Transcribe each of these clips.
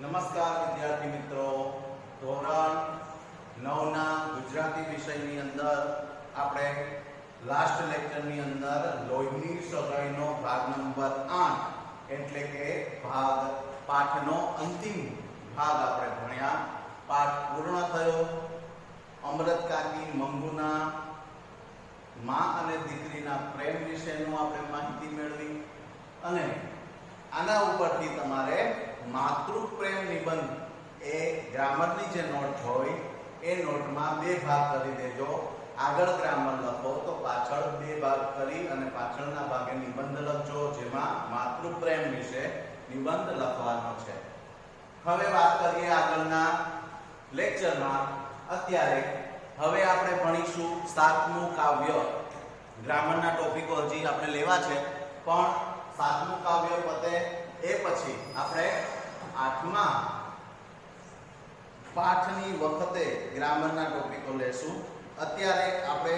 નમસ્કાર વિદ્યાર્થી મિત્રો, ધોરણ 9 ના ગુજરાતી વિષયની અંદર આપણે લાસ્ટ લેક્ચરની અંદર લોહીની સગાઈનો ભાગ નંબર 8 એટલે કે પાઠનો અંતિમ ભાગ આપણે ભણ્યા. પાઠ પૂર્ણ થયો. અમૃત કાકી મંગુના માં અને દીકરીના પ્રેમ વિશેનું આપણે માહિતી મેળવી અને આના ઉપરથી તમારે માતૃ પ્રેમ નિબંધ એ ગ્રામરની જે નોટ હોય એ નોટમાં બે ભાગ કરી દેજો. આગળ ગ્રામર લખો તો પાછળ બે ભાગ કરી અને પાછળના ભાગે નિબંધ લખજો, જેમાં માતૃ પ્રેમ વિશે નિબંધ લખવાનો છે. હવે વાત કરીએ આગળના લેક્ચરમાં. અત્યારે હવે આપણે ભણીશું 7મું કાવ્ય. ગ્રામરના ટોપિકો હજી આપણે લેવા છે, પણ 7મું કાવ્ય પતે એ પછી આપણે 8મા પાઠની વખતે ગ્રામરના ટોપિકો લેશું. અત્યારે આપણે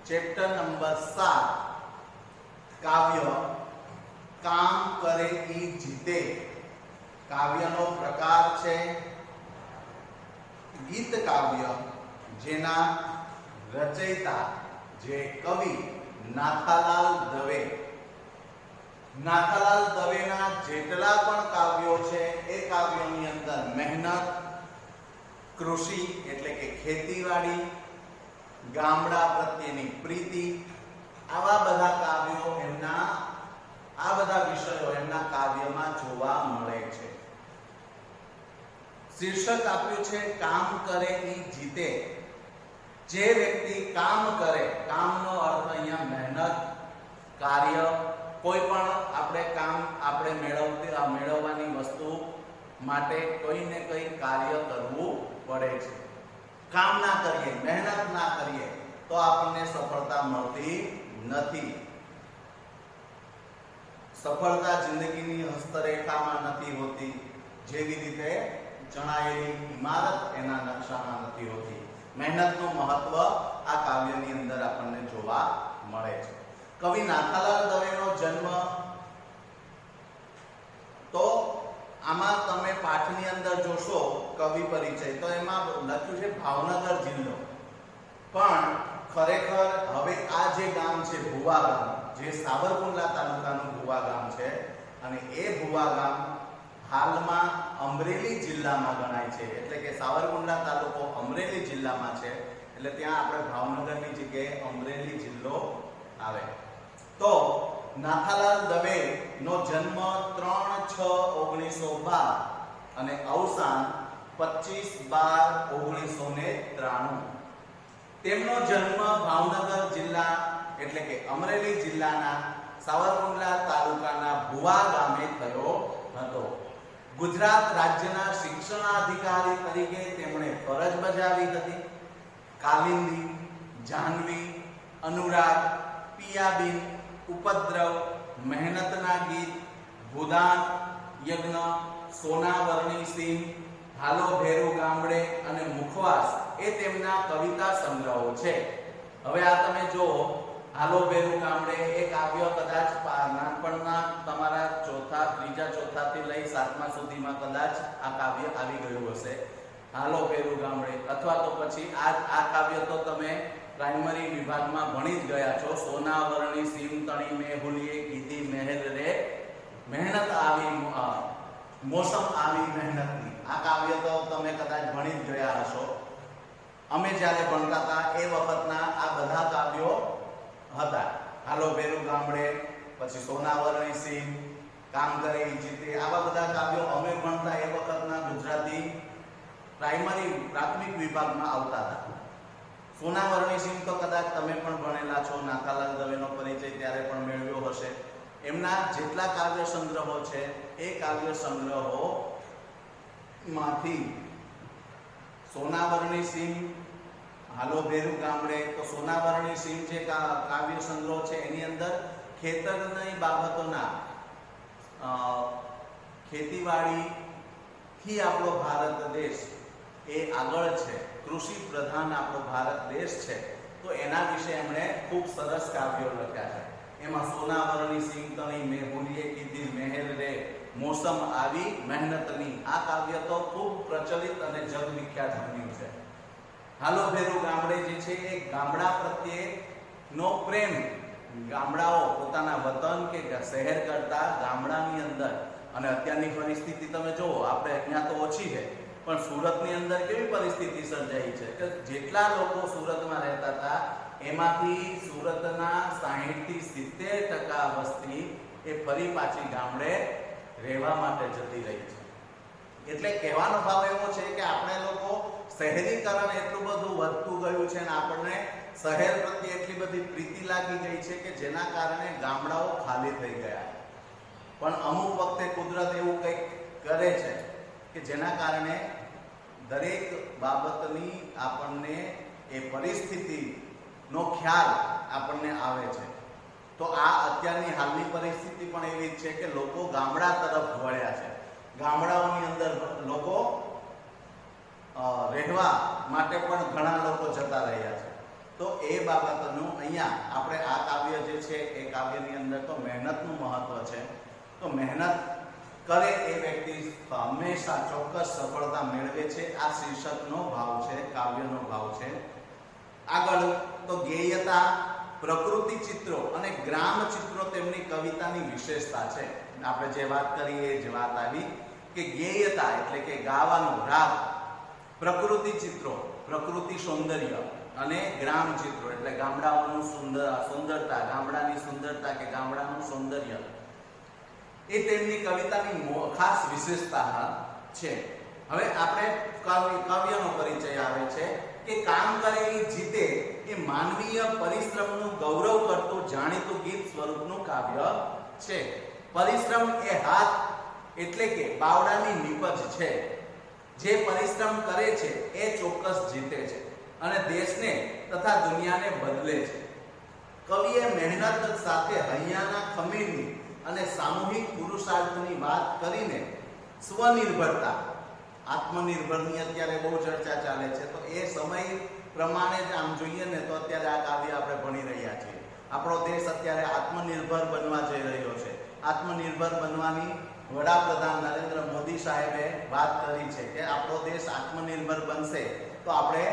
ચેપ્ટર નંબર 7 કાવ્ય કામ કરે ઈ જીતે. કાવ્યનો પ્રકાર છે ગીત કાવ્ય, જેના રચયિતા જે કવિ નાથાલાલ દવે. નાથાલાલ દવેના જેટલા પણ કાવ્યો છે એ કાવ્યોની અંદર મહેનત, કૃષિ એટલે કે ખેતીવાડી, ગામડા પ્રત્યેની પ્રીતિ, આવા બધા કાવ્યો આ બધા વિષયો એમના કાવ્યમાં જોવા મળે છે. શીર્ષક આપ્યું છે કામ કરે ઈ જીતે. જે વ્યક્તિ કામ કરે, કામનો અર્થ અહીંયા મહેનત, કાર્ય, કોઈ પણ આપણે મેળવવાની વસ્તુ માટે કોઈને કંઈ કાર્ય કરવું પડે છે. કામ ના કરીએ, મહેનત ના કરીએ તો આપણને સફળતા મળતી નથી. સફળતા જિંદગીની હસ્તરેખામાં નથી હોતી, જેવી રીતે જણાયેલી ઇમારત એના નકશામાં નથી હોતી. મહેનતનું મહત્વ આ કાવ્યની અંદર આપણને જોવા મળે છે. કવિ નાથાલાલ દવેનો જન્મ, તો આમાં તમે પાઠની અંદર જોશો કવિ પરિચય, તો એમાં લખ્યું છે ભાવનગર જિલ્લો. પણ ખરેખર હવે આ જે ગામ છે ભુવા ગામ, જે સાવરકુંડલા તાલુકાનું ભુવા ગામ છે, અને એ ભુવા ગામ હાલમાં અમરેલી જિલ્લામાં ગણાય છે. એટલે કે સાવરકુંડલા તાલુકો અમરેલી જિલ્લામાં છે, એટલે ત્યાં આપણે ભાવનગરની જગ્યાએ અમરેલી જિલ્લો આવે. તો નાથાલાલ દવે નો જન્મ 3/6/1912 અને અવસાન 25/12/1993. તેમનો જન્મ ભાવનગર જિલ્લા એટલે કે અમરેલી જિલ્લાના સાવરકુંડલા તાલુકાના ભુવા ગામે થયો હતો. ગુજરાત રાજ્યના શિક્ષણાધિકારી તરીકે તેમણે ફરજ બજાવી હતી. કાલિંદી, જાહ્નવી, અનુરાગ, પિયાબીન, ઉપદ્રવ, મહેનતના ગીત, ભૂદાન, યજ્ઞ, સોનાવરણી સીમ, હાલો ભેરુ ગામડે અને મુખવાસ એ તેમના કવિતા સંગ્રહો છે. હવે આ તમે જો હાલો ભેરુ ગામડે એ કાવ્ય કદાચ નાનપણના તમારા ત્રીજા ચોથાથી લઈ 7મા સુધીમાં કદાચ આ કાવ્ય આવી ગયું હશે. હાલો ભેરુ ગામડે, અથવા તો પછી આ કાવ્ય તો તમે પ્રાઇમરી વિભાગમાં ભણી જ ગયા છો. સોનાવરણી સીમ તણી મેહુલીએ કીધી મહેલ રે, મહેનત આવી મોસમ આવી મહેનતની. આ કાવ્ય તો તમે કદાચ ભણી જ ગયા હશો. અમે જ્યારે ભણતા હતા એ વખતના આ બધા કાવ્યો હતા. હાલો ભેરુ ગામડે, પછી સોનાવરણી સીમ, કામ કરે ઈ જીતે, આવા બધા કાવ્યો અમે ભણતા એ વખતના ગુજરાતી પ્રાથમિક વિભાગમાં આવતા હતા. સોનાવરણી સીમ તો કદાચ તમે પણ ભણેલા છો, નાથાલાલ દવેનો પરિચય ત્યારે પણ મેળવ્યો હશે. એમના જેટલા કાવ્ય સંગ્રહો છે એ કાવ્ય સંગ્રહો માંથી સોનાવરણી સીમ, હાલો ભેરુ ગામડે, તો સોનાવરણી સીમ જે કાવ્ય સંગ્રહ છે એની અંદર ખેતરની બાબતોના ખેતીવાડીથી આપણો ભારત દેશ એ આગળ છે, કૃષિ પ્રધાન આપણો ભારત દેશ છે, તો એના વિશે એમણે ખૂબ સરસ કાવ્યો લખ્યા છે. એમાં સોનાવરણી સીમ તણી મેહુલીએ કીધી મહેલ રે, મોસમ આવી મહેનતની. આ કાવ્ય તો ખૂબ પ્રચલિત અને જગવિખ્યાત બન્યું છે. હાલો ભેરું ગામડે જે છે એ ગામડા પ્રત્યેનો પ્રેમ, ગામડાઓ પોતાના વતન કે શહેર કરતા ગામડાની અંદર, અને અત્યારની પરિસ્થિતિ તમે જુઓ, આપણે અહીંયા તો ઓછી છે પણ સુરતની અંદર કેવી પરિસ્થિતિ સર્જાઈ છે કે જેટલા લોકો સુરતમાં રહેતા હતા એમાંથી સુરતના 60 થી 70% વસ્તી એ ફરી પાછી ગામડે રહેવા માટે જતી રહી છે. એટલે કહેવાનો ભાવ એવો છે કે આપણે લોકો શહેરીકરણ એટલું બધું વધતું ગયું છે અને આપણને શહેર પ્રત્યે એટલી બધી પ્રીતિ લાગી ગઈ છે કે જેના કારણે ગામડાઓ ખાલી થઈ ગયા. પણ અમુક વખતે કુદરત એવું કંઈક કરે છે કે જેના કારણે દરેક બાબતની આપણને એ પરિસ્થિતિનો ખ્યાલ આપણને આવે છે. તો આ અત્યારની હાલની પરિસ્થિતિ પણ એવી જ છે કે લોકો ગામડા તરફ વળ્યા છે. ગામડાઓની અંદર લોકો રહેવા માટે પણ ઘણા લોકો જતા રહ્યા છે. તો એ બાબતનું અહીંયા આપણે આ કાવ્ય જે છે એ કાવ્યની અંદર તો મહેનતનું મહત્વ છે. તો મહેનત કરે એ વ્યક્તિ હંમેશા ચોક્કસ સફળતા મેળવે છે. આ શીર્ષકનો ભાવ છે, કાવ્યનો ભાવ છે. આગળ તો ગેયતા, પ્રકૃતિ ચિત્રો અને ગ્રામ ચિત્રો તેમની કવિતાની વિશેષતા છે. આપણે જે વાત કરી એ જ વાત આવી કે ગેયતા એટલે કે ગાવાનો રાગ, પ્રકૃતિ ચિત્રો પ્રકૃતિ સૌંદર્ય, અને ગ્રામ ચિત્રો એટલે ગામડાઓનું સુંદરતા, ગામડાની સુંદરતા કે ગામડાનું સૌંદર્ય, એ તેમની કવિતાની ખાસ વિશેષતા છે. હવે આપણે કાવ્યનો પરિચય આવે છે કે કામ કરે એ જીતે એ માનવીય પરિશ્રમનું ગૌરવ કરતું જાણીતું ગીત સ્વરૂપનું કાવ્ય છે. પરિશ્રમ એ હાથ એટલે કે બાવડાની નીપજ છે. જે પરિશ્રમ કરે છે એ ચોક્કસ જીતે છે અને દેશને તથા દુનિયાને બદલે છે. કવિએ મહેનત સાથે હૈયાના ખમીરની અને સામૂહિક પુરુષાર્થની વાત કરીને સ્વનિર્ભરતા, આત્મનિર્ભરની અત્યારે બહુ ચર્ચા ચાલે છે. તો એ સમય પ્રમાણે જ આમ જોઈએ ને તો અત્યારે આ કાવ્ય આપણે ભણી રહ્યા છીએ. આપણો દેશ અત્યારે આત્મનિર્ભર બનવા જઈ રહ્યો છે. આત્મનિર્ભર બનવાની વડાપ્રધાન નરેન્દ્ર મોદી સાહેબે વાત કરી છે કે આપણો દેશ આત્મનિર્ભર બનશે તો આપણે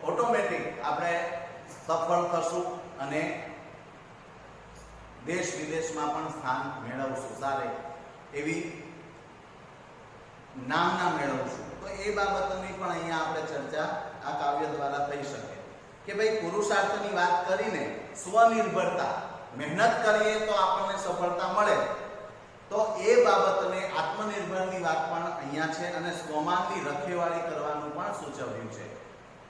ઓટોમેટિક આપણે સફળ થશું અને દેશ વિદેશમાં પણ સ્થાન મેળવશું, સારી એવી નામના મેળવશું. તો એ બાબતોની પણ અહીંયા આપણે ચર્ચા આ કાવ્ય દ્વારા થઈ શકે કે ભાઈ પુરુષાર્થની વાત કરીને સ્વનિર્ભરતા, મહેનત કરીએ તો આપણને સફળતા મળે. તો એ બાબતને આત્મનિર્ભરની વાત પણ અહીંયા છે અને સ્વમાનની રખેવાળી કરવાનું પણ સૂચવ્યું છે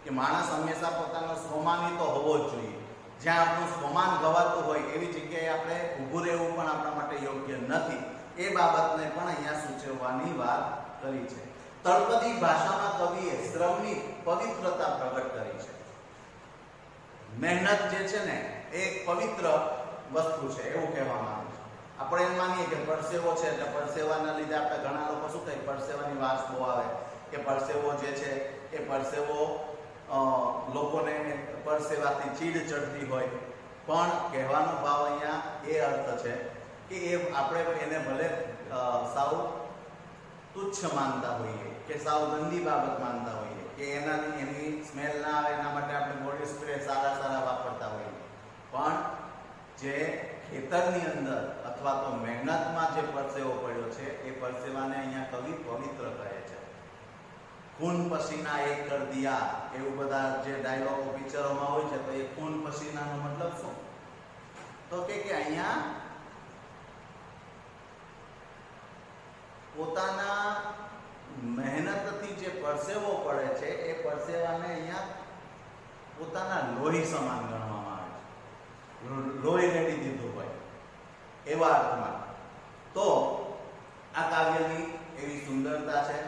કે માણસ હંમેશા પોતાનો સ્વમાની તો હોવો જ જોઈએ. જ્યાં આપણું સ્વમાન ગવાતું હોય એવી જગ્યાએ આપણે ઊભું રહેવું પણ આપણા માટે યોગ્ય નથી. એ બાબતને પણ અહીંયા સૂચવવાની વાત કરી છે. તળપદી ભાષામાં કવિએ શ્રમની પવિત્રતા પ્રગટ કરી છે. મહેનત જે છે ને એ પવિત્ર વસ્તુ છે એવું કહેવામાં આવે છે. આપણે એમ માનીએ કે પરસેવો છે એટલે પરસેવાના લીધે આપણે ઘણા લોકો શું કહે, પરસેવાની વાસ બહુ આવે કે પરસેવો જે છે એ પરસેવો લોકોને પરસેવાથી ચીડ ચડતી હોય. પણ કહેવાનો ભાવ અહીંયા એ અર્થ છે કે એ આપણે એને ભલે સાવ તુચ્છ માનતા હોઈએ કે સાવ ગંદી બાબત માનતા હોઈએ કે એની સ્મેલ ના આવે એના માટે આપણે બોડી સ્પ્રે સારા વાપરતા હોઈએ, પણ જે ખેતરની અંદર અથવા તો મહેનતમાં જે પરસેવો પડ્યો છે એ પરસેવાને અહીંયા કવિ પવિત્ર કહે છે. ખૂન પસીના એક કર દિયા, એવું બધા જે ડાયલોગો પિક્ચરોમાં હોય છે. તો એ ખૂન પસીનાનો મતલબ શું? તો કે અહીંયા પોતાના મહેનતથી જે પરસેવો પડે છે એ પરસેવાને અહીંયા પોતાના લોહી સમાન ગણવામાં આવે છે. લોહી રેડી દીધું હોય એવા અર્થમાં. તો આ કાવ્યની એવી સુંદરતા છે.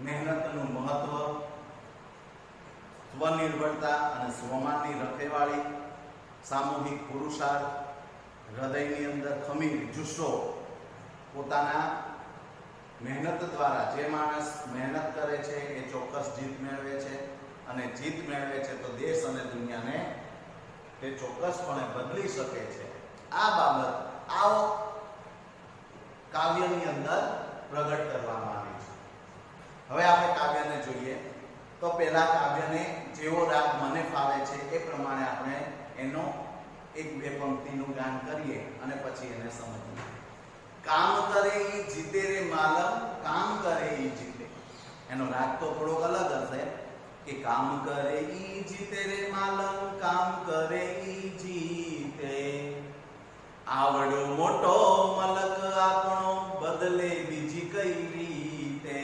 મહેનતનું મહત્વ, સ્વનિર્ભરતા અને સ્વમાનની રખેવાળી, સામૂહિક પુરુષાર્થ, હૃદયની અંદર ખમીર, જુસ્સો, પોતાના મહેનત દ્વારા જે માણસ મહેનત કરે છે એ ચોક્કસ જીત મેળવે છે અને જીત મેળવે છે તો દેશ અને દુનિયાને તે ચોક્કસપણે બદલી શકે છે. આ બાબત કાવ્યની અંદર પ્રગટ કરવામાં આવી છે. હવે આપણે કાવ્યને જોઈએ તો પહેલા કાવ્યને જેવો રાગ મને ફાવે છે એ પ્રમાણે આપણે એનો એક બે પંક્તિનું ગાન કરીએ અને પછી એને સમજીએ. કામ કરે ઈ જીતે રે માલમ, કામ કરે ઈ જીતે. એનો રાગ તો થોડોક અલગ હશે કે કામ કરે ઈ જીતે રે માલમ, કામ કરે ઈ જીતે. આવડો મોટો મલક આપણો, બદલે બીજી કઈ રીતે.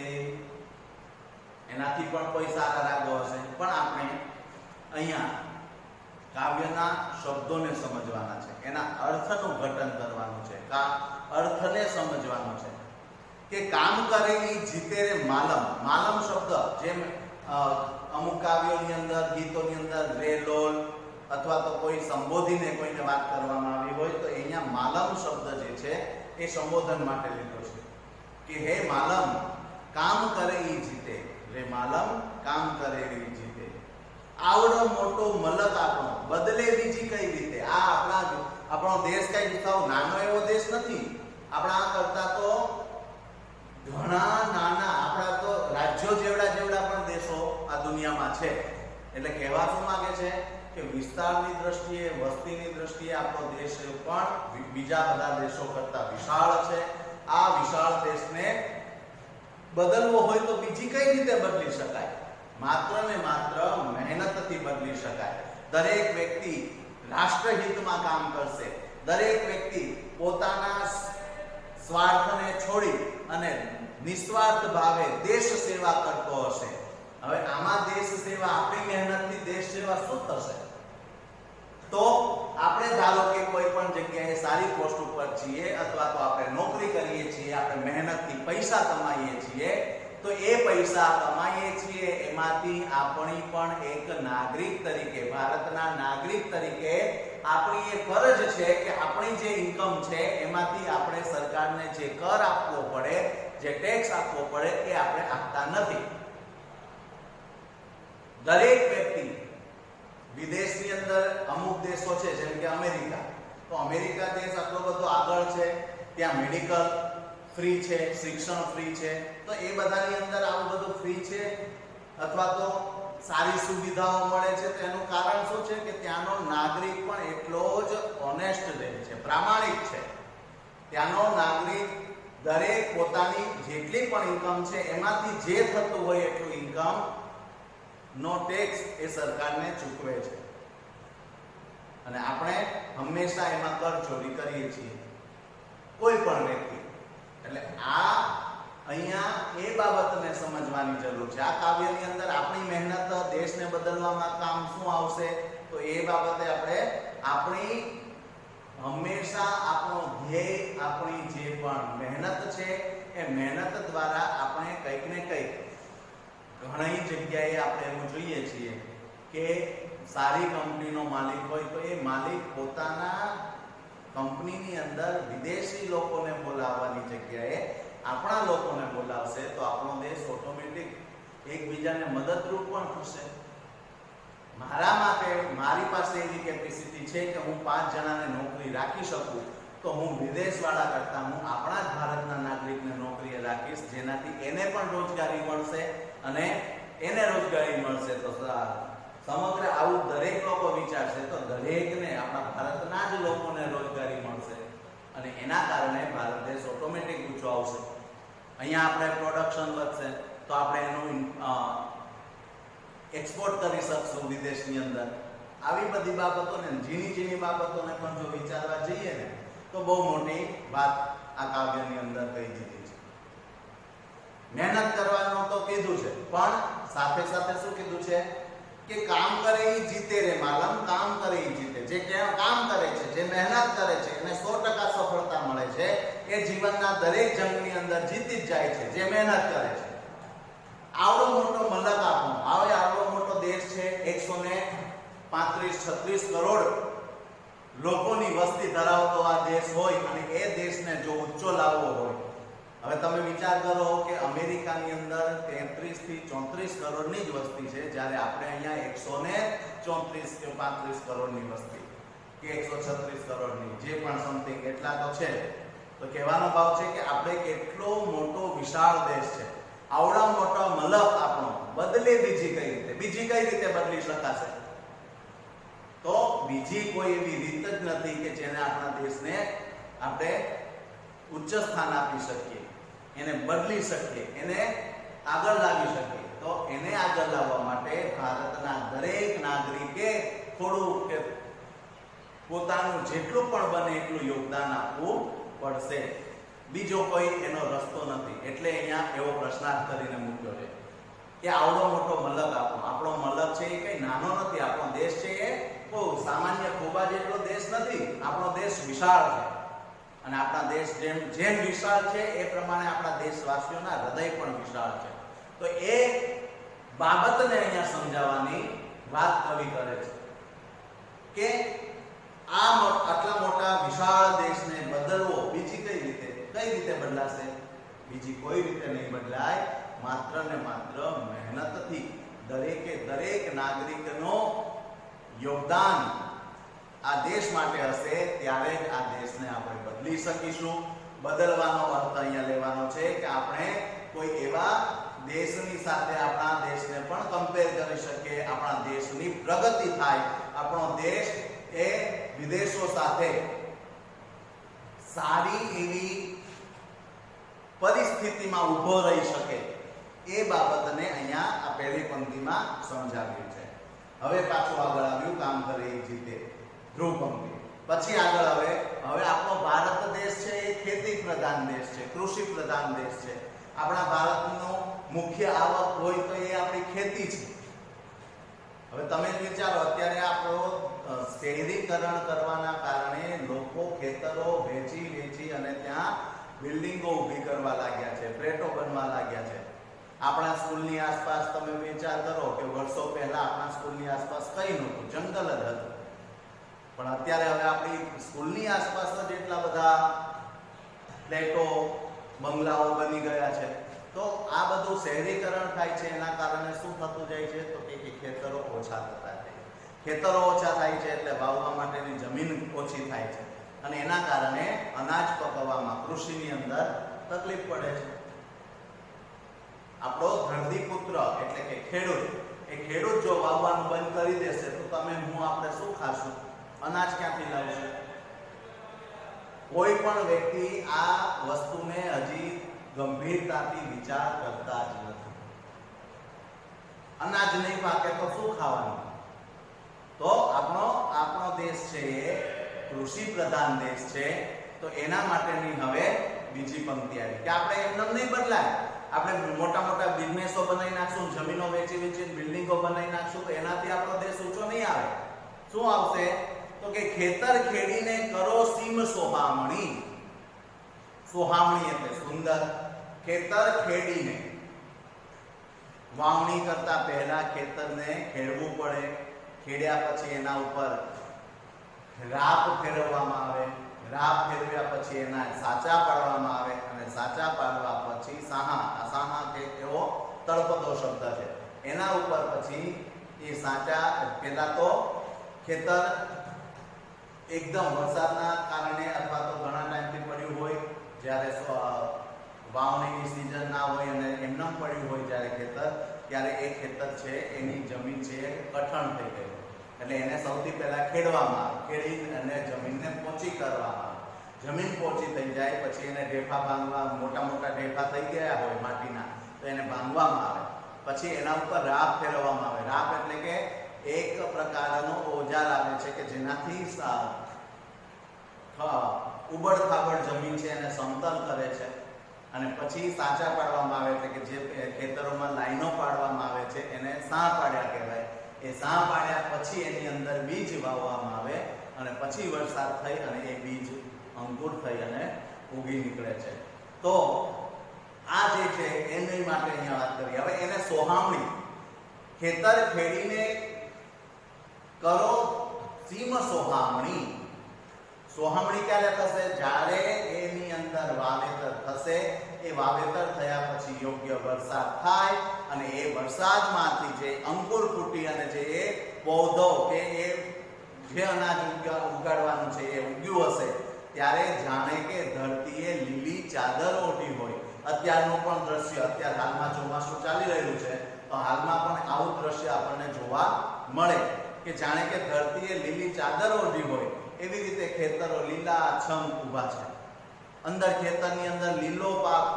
એનાથી પણ કોઈ સારા રાગો હશે, પણ આપણે અહીંયા કાવ્યના શબ્દોને સમજવાના છે, એના અર્થનું ઘટન કરવાનું છે, અર્થને સમજવાનું છે કે કામ કરે ઈ જીતે રે માલમ. માલમ શબ્દ જેમ અમુક કાવ્યોની અંદર, ગીતોની અંદર રે લોલ અથવા તો કોઈ સંબોધીને કોઈને વાત કરવામાં આવી હોય તો અહીંયા માલમ શબ્દ જે છે એ સંબોધન માટે લીધો છે કે હે માલમ, કામ કરે ઈ જીતે. રે માલમ, કામ કરે ઈ જીતે. આવડો મોટો મલક આપણો, બદલે બીજી કઈ રીતે. આ આપણો દેશ કઈ સાવ નાનો એવો દેશ નથી. આપણા કરતા તો ઘણા નાના, આપણા તો રાજ્યો જેવડા પણ દેશો આ દુનિયામાં છે. એટલે કહેવા શું માંગે છે કે વિસ્તારની દ્રષ્ટિએ, વસ્તીની દ્રષ્ટિએ આપણો દેશ પણ બીજા બધા દેશો કરતા વિશાળ છે. આ વિશાળ દેશને બદલવો હોય તો બીજી કઈ રીતે બદલી શકાય? માત્ર ને માત્ર મહેનતથી બદલી શકાય. દરેક વ્યક્તિ રાષ્ટ્રહિતમાં કામ કરશે, દરેક વ્યક્તિ પોતાના સ્વાર્થને છોડી અને નિસ્વાર્થ ભાવે દેશ સેવા કરતો હશે. હવે આમાં દેશ સેવા, આપણી મહેનતથી દેશ સેવા શું થશે? તો આપણે ધારો કે કોઈ પણ જગ્યાએ સારી પોસ્ટ ઉપર છીએ અથવા તો આપણે નોકરી કરીએ છીએ, આપણે મહેનતથી પૈસા કમાઈએ છીએ, તો એ પૈસા કમાઈએ છીએ એમાંથી આપણી પણ એક નાગરિક તરીકે, ભારતના નાગરિક તરીકે આપણી એ ફરજ છે કે આપણી જે ઇન્કમ છે એમાંથી આપણે સરકારને જે કર આપવો પડે, જે ટેક્સ આપવો પડે એ આપણે આપતા નથી. દરેક વ્યક્તિ વિદેશની અંદર અમુક દેશો છે જેમ કે અમેરિકા, તો અમેરિકા દેશ આટલો બધો આગળ છે, ત્યાં મેડિકલ ફ્રી છે, શિક્ષણ ફ્રી છે, તો એ બધાની અંદર આવું બધું ફ્રી છે અથવા તો સારી સુવિધાઓ મળે છે. તો એનું કારણ શું છે કે ત્યાંનો નાગરિક પણ એટલો જ ઓનેસ્ટ રહે છે, પ્રામાણિક છે. ત્યાંનો નાગરિક દરેક પોતાની જેટલી પણ ઇન્કમ છે એમાંથી જે થતું હોય એટલું ઇન્કમ નો ટેક્સ એ સરકારને ચૂકવે છે અને આપણે હંમેશા એમાં કરચોરી કરીએ છીએ, કોઈ પણ વ્યક્તિ. એટલે આ અહીંયા એ બાબતને સમજવાની જરૂર છે. આ કાવ્યની અંદર આપણી મહેનત દેશને બદલવામાં કામ શું આવશે, તો એ બાબતે આપણે આપણી હંમેશા આપણો ધ્યેય, આપણી જે પણ મહેનત છે એ મહેનત દ્વારા આપણે કંઈક ને કંઈક, ઘણી જગ્યાએ આપણે એવું જોઈએ છીએ કે સારી કંપનીનો માલિક હોય તો એ માલિક પોતાના કંપનીની અંદર વિદેશી લોકોને બોલાવવાની જગ્યાએ આપણા લોકોને બોલાવશે તો આપણો દેશ ઓટોમેટિક એકબીજાને મદદરૂપ પણ થશે. મારા માટે, મારી પાસે એવી કેપેસિટી છે કે હું 5 જણાને નોકરી રાખી શકું, તો હું વિદેશવાળા કરતા હું આપણા જ ભારતના નાગરિકને નોકરીએ રાખીશ, જેનાથી એને પણ રોજગારી મળશે અને એને રોજગારી મળશે તો સમગ્ર આવું દરેક લોકો વિચારશે તો દરેકને, આપણા ભારતના જ લોકોને રોજગારી મળશે અને એના કારણે ભારત દેશ ઓટોમેટિક ઊંચો આવશે. અહીંયા આપણે પ્રોડક્શન વધશે તો આપણે એનું એક્સપોર્ટ કરી શકશું વિદેશની અંદર. આવી બધી બાબતોને, ઝીણી બાબતોને પણ જો વિચારવા જઈએ ને તો બહુ મોટી વાત આ કાવ્યની અંદર કહી દીધી છે. મહેનત કરવાનું તો કીધું છે, પણ સાથે સાથે શું કીધું છે કે કામ કરે ઈ જીતે રે માલમ, કામ કરે ઈ જીતે. જે કામ કરે છે, જે મહેનત કરે છે એને 100% સફળતા મળે છે. એ જીવનના દરેક જંગની અંદર જીતી જ જાય છે જે મહેનત કરે છે. આવડો મોટો મલક આપણો, આવડો મોટો દેશ છે, 135-36 કરોડ લોકોની વસ્તી ધરાવતો આ દેશ હોય અને એ દેશને જો ઊંચો લાવવો હોય, હવે તમે વિચાર કરો કે અમેરિકાની અંદર 33-34 કરોડની જ વસ્તી છે, જ્યારે આપણે અહીંયા 134 કે 35 કરોડની વસ્તી કે 136 કરોડની, જે પણ સમથિંગ એટલા તો છે. તો કહેવાનો ભાવ છે કે આપણે કેટલો મોટો વિશાળ દેશ છે, આવડા મોટો મલક આપણો બદલે બીજી કઈ રીતે બદલી શકાશે? તો બીજી કોઈ એવી રીત જ નથી કે જેને આપણા દેશને આપણે ઉચ્ચ સ્થાન આપી શકીએ, એને બદલી શકીએ, એને આગળ લાવી શકીએ. તો એને આગળ લાવવા માટે ભારતના દરેક નાગરિકે થોડું કે પોતાનું જેટલું પણ બને એટલું યોગદાન આપવું પડશે. બીજો કોઈ એનો રસ્તો નથી. એટલે અહીંયા એવો પ્રશ્નાર્થ કરીને મૂક્યો છે કે આવડો મોટો મલક આપણો મલક છે એ કઈ નાનો નથી. આપણો દેશ છે એ કોઈ સામાન્ય ખોબા જેટલો દેશ નથી. આપણો દેશ વિશાળ છે અને આપણા દેશ જેમ વિશાળ છે એ પ્રમાણે આપણા દેશવાસીઓના હૃદય પણ વિશાળ છે. તો એ બાબતને અહીંયા સમજાવવાની વાત કવિ કરે છે કે આટલા મોટા વિશાળ દેશને બદલવો બીજી કઈ રીતે બદલાશે? બીજી કોઈ રીતે નહીં બદલાય. માત્ર ને માત્ર મહેનતથી દરેક નાગરિકનો યોગદાન આ દેશ માટે હશે ત્યારે જ આ દેશને આપણે બદલી શકીશું. બદલવાનો અર્થ અહીંયા લેવાનો છે કે આપણે કોઈ એવા દેશની સાથે આપણા દેશને પણ કમ્પેર કરી શકીએ, આપણા દેશની પ્રગતિ થાય, આપણો દેશ એ વિદેશો સાથે સારી એવી પરિસ્થિતિમાં ઊભો રહી શકે એ બાબતને અહીંયા આ પહેલી પંક્તિમાં સમજાવ્યું છે. હવે પાછું આગળ આવ્યું કામ કરે એ જીતે ધ્રુવ પંક્તિ. પછી આગળ હવે આપણો ભારત દેશ છે એ ખેતી પ્રધાન દેશ છે, કૃષિ પ્રધાન દેશ છે. આપણા ભારતનો મુખ્ય આવક હોય તો એ આપણી ખેતી છે. હવે તમે વિચારો, અત્યારે આપણો શહેરીકરણ કરવાના કારણે લોકો ખેતરો વેચી અને ત્યાં બિલ્ડિંગો ઊભી કરવા લાગ્યા છે, ફ્લેટો બનવા લાગ્યા છે. આપણા સ્કૂલની આસપાસ તમે વિચાર કરો કે વર્ષો પહેલા આપણા સ્કૂલની આસપાસ કઈ નહોતું, જંગલ જ હતું. પણ અત્યારે હવે આપણી સ્કૂલની આસપાસ જ એટલા બધા ફ્લેટો, બંગલાઓ બની ગયા છે. તો આ બધું શહેરીકરણ થાય છે, એના કારણે શું થતું જાય છે? તો કે ખેતરો ઓછા થતા જાય. ખેતરો ઓછા થાય છે એટલે વાવવા માટેની જમીન ઓછી થાય છે અને એના કારણે અનાજ પકવવામાં કૃષિની અંદર તકલીફ પડે છે. આપણો ધરતીપુત્ર એટલે કે ખેડૂત જો વાવવાનું બંધ કરી દેશે તો આપણે શું ખાશું? અનાજ ક્યાંથી લાવશું? કોઈ પણ વ્યક્તિ આ વસ્તુને હજી ગંભીરતાથી વિચાર કરતા જ નથી. અનાજ નહીં પાકે તો શું ખાવાનું? તો આપણો દેશ છે એ કૃષિ પ્રધાન દેશ છે. તો એના માટેની હવે બીજી પંક્તિ આવી કે આપણે એમને નહીં બદલાય. આપણે મોટા બિઝનેસો બનાવી નાખશું, જમીનો વેચી બિલ્ડિંગો બનાવી નાખશું તો એનાથી આપણો દેશ ઊંચો નહીં આવે. શું આવશે? તો કે ખેતર ખેડીને કરો સીમ સોહામણી. સોહામણી એટલે સુંદર. ખેતર ખેડીને, વાવણી કરતા પહેલા ખેતરને ખેડવું પડે. ખેડ્યા પછી એના ઉપર રાપ ફેરવવામાં આવે. રાપ ફેરવ્યા પછી એના સાચા પાડવામાં આવે અને સાચા પાડવા પછી સાહા કે એવો તળપદો શબ્દ છે. એના ઉપર પછી એ સાચા પહેલા તો ખેતર એકદમ વરસાદના કારણે અથવા તો ઘણા ટાઈમથી પડ્યું હોય, જ્યારે વાવણીની સિઝન ના હોય અને એમનેમ પડ્યું હોય જ્યારે ખેતર, ત્યારે એ ખેતર છે એની જમીન છે કઠણ થઈ ગઈ. એટલે એને સૌથી પહેલા ખેડવામાં આવે. ખેડી અને જમીનને પોચી કરવામાં આવે. જમીન પોચી થઈ જાય પછી એને ઢેફા ભાંગવા, મોટા ઢેફા થઈ ગયા હોય માટીના, તો એને ભાંગવામાં આવે. પછી એના ઉપર રાપ ફેરવવામાં આવે. રાપ એટલે કે એક પ્રકારનો ઓજાર આવે છે કે જેનાથી ઉબડ ખાબડ જમીન છે એને સમતલ કરે છે. અને પછી સાચા પાડવામાં આવે એટલે કે જે ખેતરોમાં લાઈનો પાડવામાં આવે છે એને સાહ પાડ્યા કહેવાય. એ સાહ પાડ્યા પછી એની અંદર બીજ વાવવામાં આવે અને પછી વરસાદ થઈ અને એ બીજ અંકુર થઈ અને ઉગી નીકળે છે. તો આ જે છે એની માટે અહીંયા વાત કરી. હવે એને સોહામણી, ખેતર ખેડીને કરો સીમ સોહામણી. સોહામણી ક્યારે થશે? જ્યારે એની અંદર વાવેતર થશે. એ વાવેતર થયા પછી યોગ્ય વરસાદ થાય અને એ વરસાદમાંથી જે અંકુર ફૂટી અને જે એ પૌધો કે એ જે અનાજ ઉગાડવાનું છે એ ઉગ્યું હશે, ત્યારે જાણે કે ધરતીએ લીલી ચાદર ઓઢી હોય. અત્યારનું પણ દ્રશ્ય, અત્યારે હાલમાં ચોમાસું ચાલી રહ્યું છે તો હાલમાં પણ આવું દ્રશ્ય આપણને જોવા મળે કે જાણે કે ધરતીએ લીલી ચાદર ઓઢી હોય એવી રીતે ખેતરો લીલાછમ ઊભા છે. અંદર ખેતરની અંદર લીલો પાક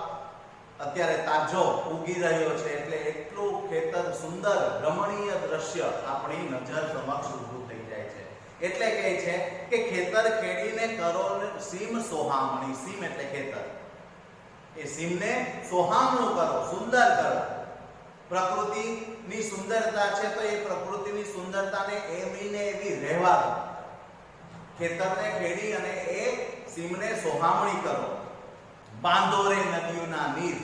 અત્યારે તાજો ઉગી રહ્યો છે એટલે એટલું ખેતર સુંદર રમણીય દ્રશ્ય આપણી નજર સમક્ષ ઊભું થઈ જાય છે. એટલે કહે છે કે ખેતર ખેડીને કરો સીમ સોહામણી. સીમ એટલે ખેતર. એ સીમને સોહામણું કરો, સુંદર કરો. પ્રકૃતિની સુંદરતા છે તો એ પ્રકૃતિની સુંદરતાને એવીને એવી રહેવા દો. ખેતરને ખેડી અને એ સીમને સોહામણી કરો. બાંધો રે નદીઓના નીર.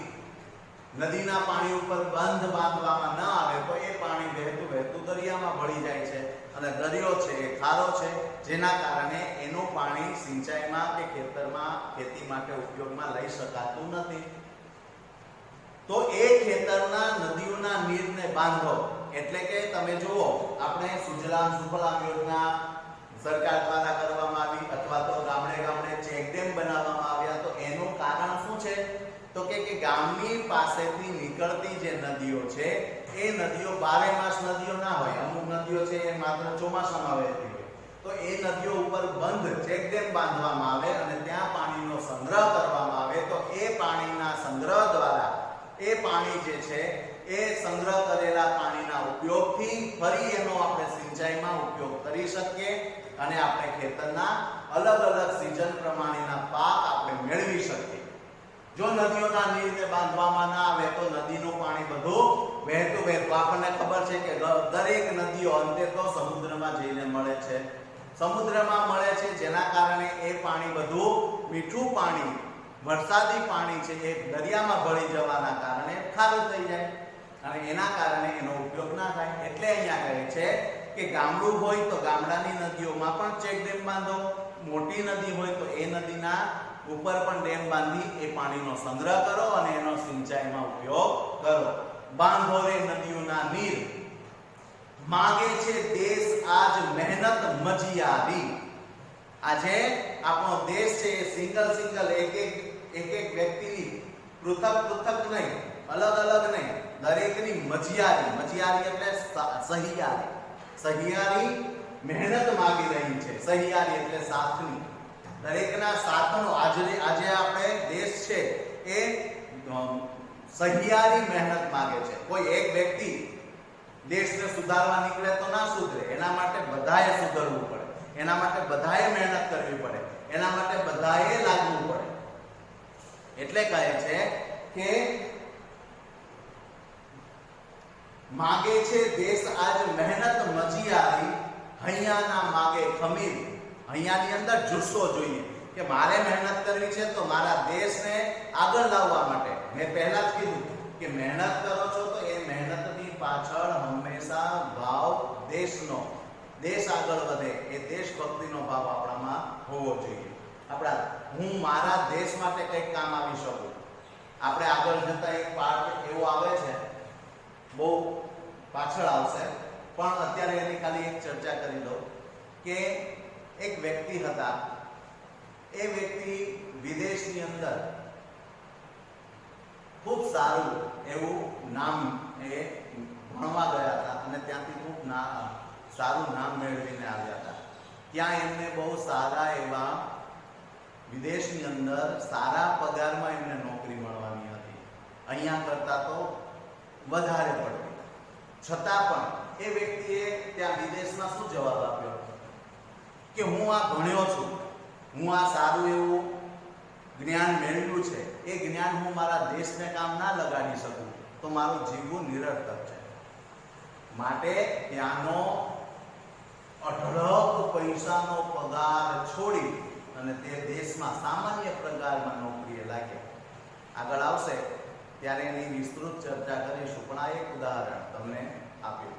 નદીના પાણી ઉપર બંધ બાંધવામાં ન આવે તો એ પાણી વહેતું વહેતું દરિયામાં ભળી જાય છે અને દરિયો છે એ ખારો છે, જેના કારણે એનું પાણી સિંચાઈમાં કે ખેતરમાં ખેતી માટે ઉપયોગમાં લઈ શકાતું નથી. તો એ ખેતરના નદીઓના નીરને બાંધો. એટલે કે તમે જુઓ, આપણે સુજલામ સુફલામ યોજના સરકાર દ્વારા કરવામાં આવી અથવા તો ગામડે ગામડે ચેકડેમ બનાવવામાં આવ્યા. તો એનું કારણ શું છે? તો કે ગામની પાસેથી નીકળતી જે નદીઓ છે એ નદીઓ 12 માસ નદીઓ ના હોય. અમુક નદીઓ છે એ માત્ર ચોમાસામાં વહેતી હોય. તો એ નદીઓ ઉપર બંધ ચેકડેમ બાંધવામાં આવે અને ત્યાં પાણીનો સંગ્રહ કરવામાં આવે. તો એ પાણીના સંગ્રહ દ્વારા એ પાણી જે છે એ સંગ્રહ કરેલા પાણીના ઉપયોગથી ફરી એનો આપણે સિંચાઈમાં ઉપયોગ કરી શકીએ અને આપણે ખેતરના અલગ અલગ સિઝન પ્રમાણેના પાક આપણે મેળવી શકીએ. જો નદીઓના નીરને બાંધવામાં ના આવે તો નદીનું પાણી બધું વહેતું વહેતું, આપણને ખબર છે કે દરેક નદીઓ અંતે તો સમુદ્રમાં જઈને મળે છે. સમુદ્રમાં મળે છે જેના કારણે એ પાણી બધું મીઠું પાણી, વરસાદી પાણી છે એ દરિયામાં ભળી જવાના કારણે ખારું થઈ જાય અને એના કારણે એનો ઉપયોગ ના થાય. એટલે અહીંયા કહે છે કે ગામડું હોય તો ગામડાની નદીઓમાં પણ ચેકડેમ બાંધો. મોટી નદી હોય તો એ નદીના ઉપર પણ ડેમ બાંધી એ પાણીનો સંગ્રહ કરો અને એનો સિંચાઈમાં ઉપયોગ કરો. બાંધો રે નદીઓના નીર, માગે છે દેશ આજ મહેનત મજિયારી. આજે આપણો દેશ છે એ સિંગલ એક વ્યક્તિની પૃથક નહીં, અલગ અલગ નહીં, દરેકની મજિયારી. મજિયારી એટલે સહિયારી. સહિયારી મહેનત માંગી રહી છે. સહિયારી એટલે સાથની. દરેકના સાથનો આજે આપણે દેશ છે એ સહિયારી મહેનત માંગે છે. કોઈ એક વ્યક્તિ દેશને સુધારવા નીકળે તો ના સુધરે. એના માટે બધાએ સુધરવું પડે, એના માટે બધાએ મહેનત કરવી પડે, એના માટે બધાએ લાગવું પડે. એટલે કહે છે કે માગે છે દેશ આજ મહેનત મજિયારી, હૈયાના માગે ખમીર. હૈયાની અંદર જુસ્સો જોઈએ કે મારે મહેનત કરવી છે તો મારા દેશને આગળ લાવવા માટે. મેં પહેલા જ કીધું કે મહેનત કરો છો તો એ મહેનતની પાછળ હંમેશા ભાવ દેશનો, દેશ આગળ વધે એ દેશભક્તિનો ભાવ આપણામાં હોવો જોઈએ. હું મારા દેશ માટે કંઈક કામ આવી શકું. આપણે આગળ જતા એક પાઠ એવો આવે છે, બહુ પાછળ આવશે પણ અત્યારે એની ખાલી એક ચર્ચા કરી દઉં કે એક વ્યક્તિ હતા. એ વ્યક્તિ વિદેશની અંદર ખૂબ સારું એવું નામ એ ભણવા ગયા હતા અને ત્યાંથી ખૂબ સારું નામ મેળવીને આવ્યા હતા. ત્યાં એમને બહુ સારા એવા વિદેશની અંદર સારા પગારમાં એમને નોકરી મળવાની હતી, અહીંયા કરતા તો વધારે પડતી. છતાં પણ એ વ્યક્તિએ ત્યાં વિદેશમાં શું જવાબ આપ્યો કે હું આ ભણ્યો છું, હું આ સારું એવું જ્ઞાન મેળવ્યું છે, એ જ્ઞાન હું મારા દેશને કામ ના લગાડી શકું તો મારું જીવવું નિરર્થક છે. માટે ત્યાંનો અઢળક પૈસાનો પગાર છોડી અને તે દેશમાં સામાન્ય પગારમાં નોકરીએ લાગ્યા. આગળ આવશે ત્યારે એની વિસ્તૃત ચર્ચા કરીશું, પણ આ એક ઉદાહરણ તમને આપ્યું.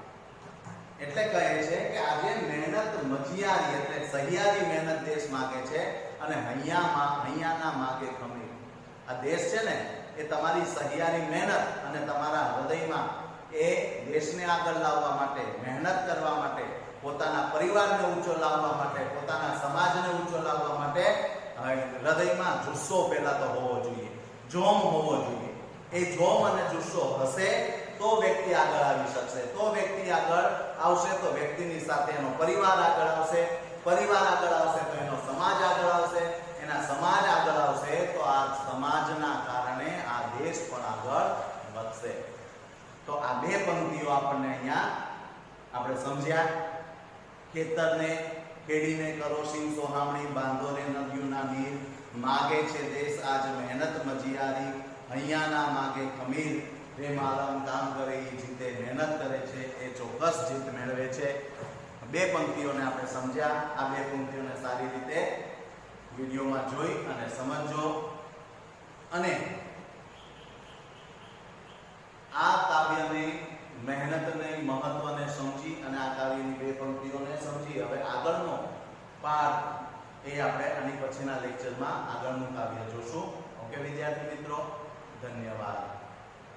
એટલે કહે છે કે આજે મહેનત મજિયારી એટલે સહિયારી મહેનત દેશ માગે છે અને હૈયાના માગે ખમીર. આ દેશ છે ને એ તમારી સહિયારી મહેનત અને તમારા હૃદયમાં એ દેશને આગળ લાવવા માટે, મહેનત કરવા માટે, પોતાના પરિવારને ઊંચો લાવવા માટે, પોતાના સમાજને ઊંચો લાવવા માટે હૃદયમાં જુસ્સો પહેલા તો હોવો જોઈએ, જોમ હોવો જોઈએ. એ જોમ અને જુસ્સો હશે તો વ્યક્તિ આગળ આવી શકશે. તો વ્યક્તિ આગળ આવશે તો વ્યક્તિની સાથે એનો પરિવાર આગળ આવશે, પરિવાર આગળ આવશે તો એનો સમાજ આગળ આવશે, એના સમાજ આગળ આવશે તો આ સમાજના કારણે આ દેશ પણ આગળ વધશે. તો આ બે પંક્તિઓ આપણને અહીંયા આપણે સમજ્યા. ખેતરને ખેડીને કરો સિંહ સોહામણી, બાંધો રે નદીઓના નીર, માગે છે દેશ આજ મહેનત મજિયારી, અહીંયાના માગે ખમીર, રે માલમ કામ કરે એ જીતે, મહેનત કરે છે એ ચોક્કસ જીત મેળવે છે. બે પંક્તિઓને આપણે સમજ્યા. આ બે પંક્તિઓને સારી રીતે વિડીયોમાં જોઈ અને સમજજો અને